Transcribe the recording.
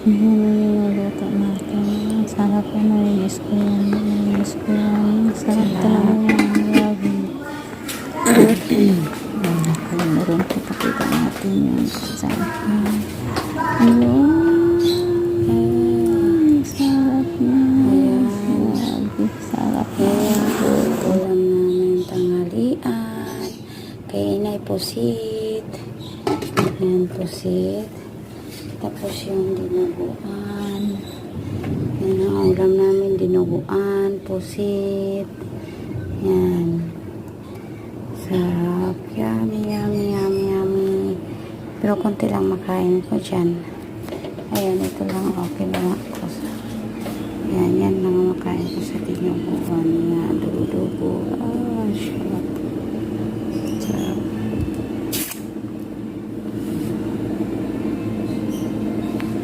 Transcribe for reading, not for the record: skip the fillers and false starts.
Niluluto natin. Sarap po, namiss ko yan. Namiss ko yan. Sarap talaga yan. Grabe. Meron po, pakita natin yung sarap na. Ayun. Sarap na. Grabe. Sarap na. Ulam namin tanghalian. Kay Inay pusit. Ayan, pusit. Tapos yung dinuguan. Yan ang ulam namin, dinuguan, pusit. Yan. Sarap. Yummy, yummy, yummy, yummy. Pero konti lang makain ko dyan. Ayan, ito lang. Okay ba?